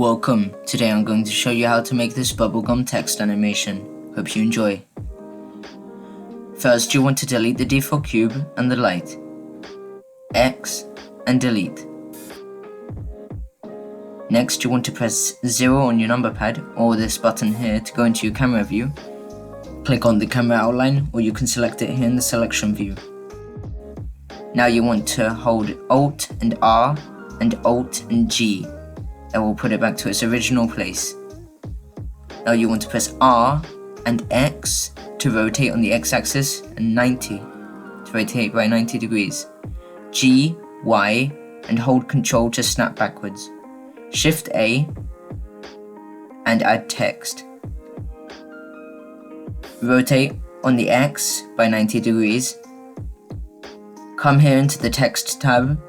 Welcome, today I'm going to show you how to make this bubblegum text animation. Hope you enjoy. First you want to delete the default cube and the light. X and delete. Next you want to press 0 on your number pad or this button here to go into your camera view. Click on the camera outline or you can select it here in the selection view. Now you want to hold Alt and R and Alt and G. That will put it back to its original place. Now you want to press R and X to rotate on the X-axis and 90 to rotate by 90 degrees. G, Y and hold Ctrl to snap backwards. Shift A and add text. Rotate on the X by 90 degrees. Come here into the text tab.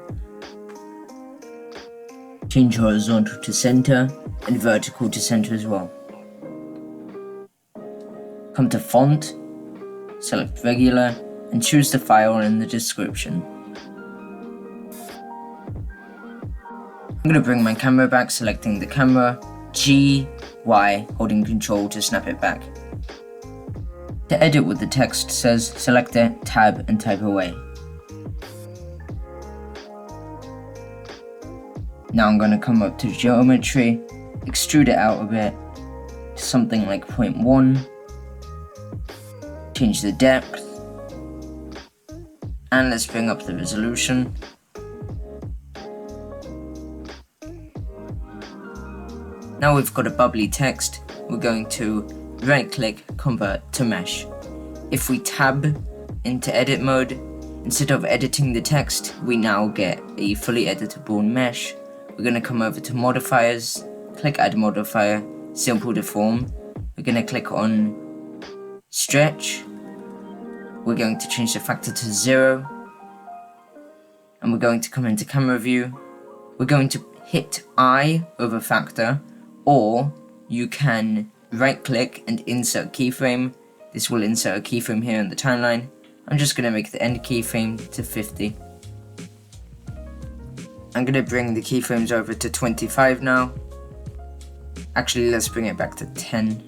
Change horizontal to center and vertical to center as well. Come to font, select regular and choose the file in the description. I'm going to bring my camera back, selecting the camera, G, Y, holding Control to snap it back. To edit what the text says, select it, tab and type away. Now I'm going to come up to geometry, extrude it out a bit to something like 0.1, change the depth, and let's bring up the resolution. Now we've got a bubbly text, we're going to right click, convert to mesh. If we tab into edit mode, instead of editing the text, we now get a fully editable mesh. We're going to come over to modifiers, click add modifier, simple deform. We're going to click on stretch. We're going to change the factor to 0. And we're going to come into camera view. We're going to hit I over factor, or you can right click and insert keyframe. This will insert a keyframe here in the timeline. I'm just going to make the end keyframe to 50. I'm going to bring the keyframes over to 25 now. Actually, let's bring it back to 10.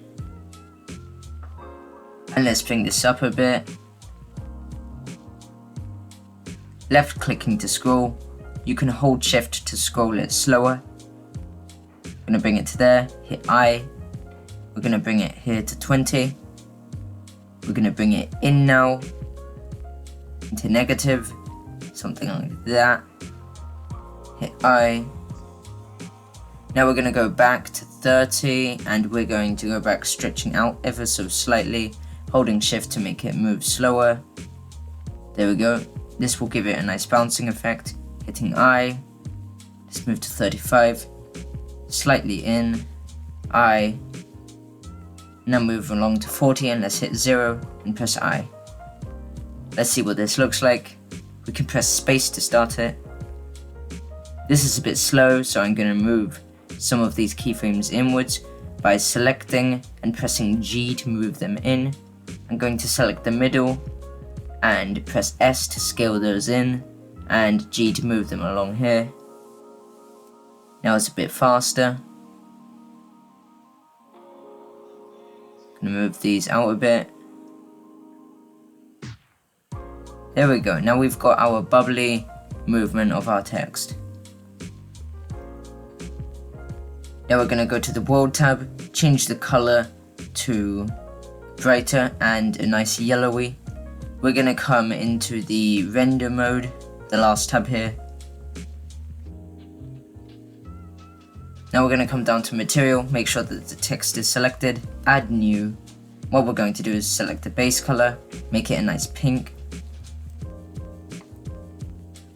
And let's bring this up a bit. Left clicking to scroll. You can hold shift to scroll it slower. I'm going to bring it to there, hit I. We're going to bring it here to 20. We're going to bring it in now into negative, something like that. Hit I. Now we're going to go back to 30 and we're going to go back stretching out ever so slightly, holding shift to make it move slower. There we go. This will give it a nice bouncing effect. Hitting I. Let's move to 35. Slightly in. I. Now move along to 40 and let's hit 0 and press I. Let's see what this looks like. We can press space to start it. This is a bit slow, so I'm going to move some of these keyframes inwards by selecting and pressing G to move them in. I'm going to select the middle and press S to scale those in and G to move them along here. Now it's a bit faster. Gonna move these out a bit. There we go. Now we've got our bubbly movement of our text. Now we're going to go to the world tab, change the color to brighter and a nice yellowy. We're going to come into the render mode, the last tab here. Now we're going to come down to material, make sure that the text is selected, add new. What we're going to do is select the base color, make it a nice pink.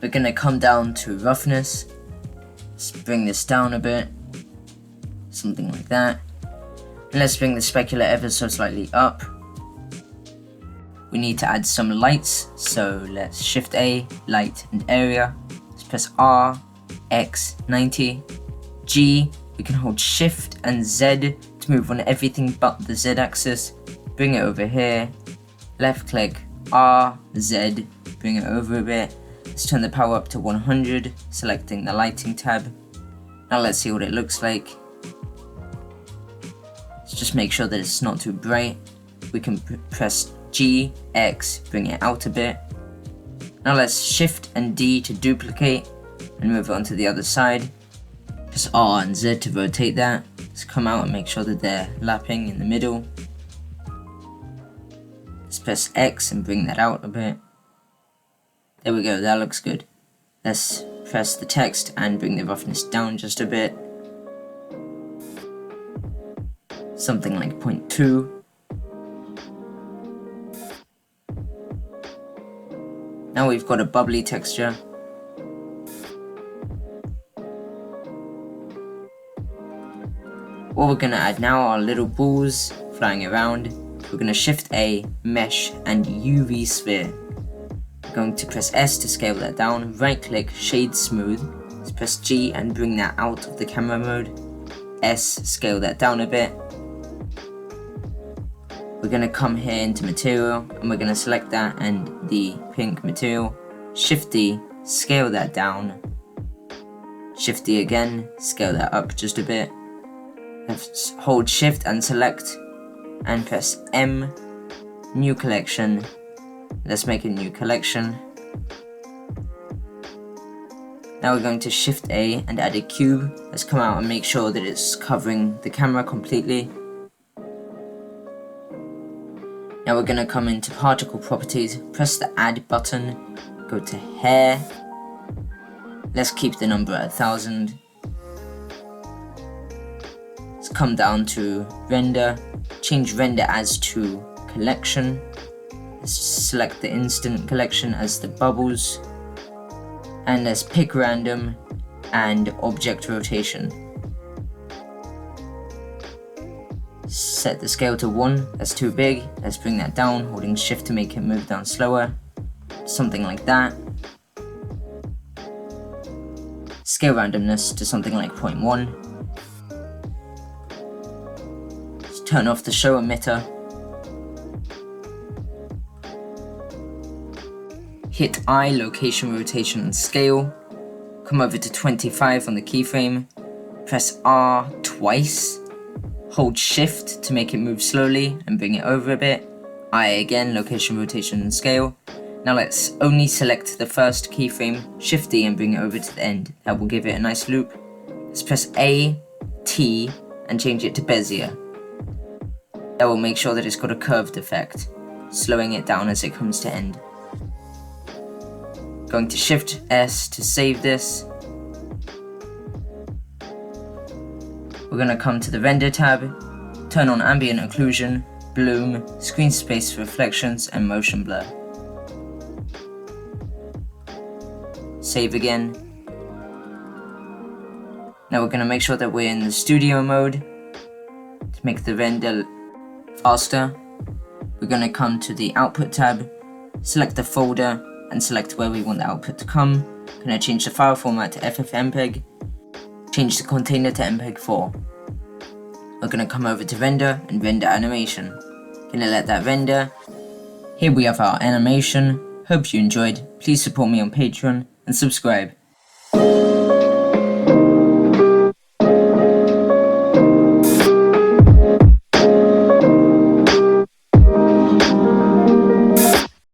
We're going to come down to roughness, let's bring this down a bit. Something like that. And let's bring the specular ever so slightly up. We need to add some lights, so let's shift A, light and area. Let's press R, X, 90. G, we can hold shift and Z to move on everything but the Z axis. Bring it over here. Left click, R, Z, bring it over a bit. Let's turn the power up to 100, selecting the lighting tab. Now let's see what it looks like. Just make sure that it's not too bright. We can press G, X, bring it out a bit. Now let's Shift and D to duplicate and move it onto the other side. Press R and Z to rotate that. Let's come out and make sure that they're lapping in the middle. Let's press X and bring that out a bit. There we go, that looks good. Let's press the text and bring the roughness down just a bit. Something like 0.2. Now we've got a bubbly texture. What we're going to add now are little balls flying around. We're going to Shift A, Mesh, and UV Sphere. We're going to press S to scale that down, right click, Shade Smooth. Let's press G and bring that out of the camera mode. S, scale that down a bit. We're going to come here into material and we're going to select that and the pink material. Shift D, scale that down. Shift D again, scale that up just a bit. Let's hold Shift and select and press M, new collection. Let's make a new collection. Now we're going to Shift A and add a cube. Let's come out and make sure that it's covering the camera completely. Now we're going to come into particle properties, press the add button, go to hair. Let's keep the number at 1000. Let's come down to render, change render as to collection. Let's select the instant collection as the bubbles. And let's pick random and object rotation. Set the scale to 1, that's too big. Let's bring that down, holding Shift to make it move down slower. Something like that. Scale randomness to something like 0.1. Let's turn off the show emitter. Hit I, location, rotation, and scale. Come over to 25 on the keyframe. Press R twice. Hold Shift to make it move slowly and bring it over a bit. I again, location, rotation, and scale. Now let's only select the first keyframe, Shift D and bring it over to the end. That will give it a nice loop. Let's press A, T, and change it to Bezier. That will make sure that it's got a curved effect, slowing it down as it comes to end. Going to Shift S to save this. We're going to come to the Render tab, turn on Ambient Occlusion, Bloom, Screen Space Reflections, and Motion Blur. Save again. Now we're going to make sure that we're in the studio mode to make the render faster. We're going to come to the Output tab, select the folder, and select where we want the output to come. I'm going to change the file format to FFmpeg. Change the container to MPEG-4. We're going to come over to render and render animation. Going to let that render. Here we have our animation. Hope you enjoyed. Please support me on Patreon and subscribe.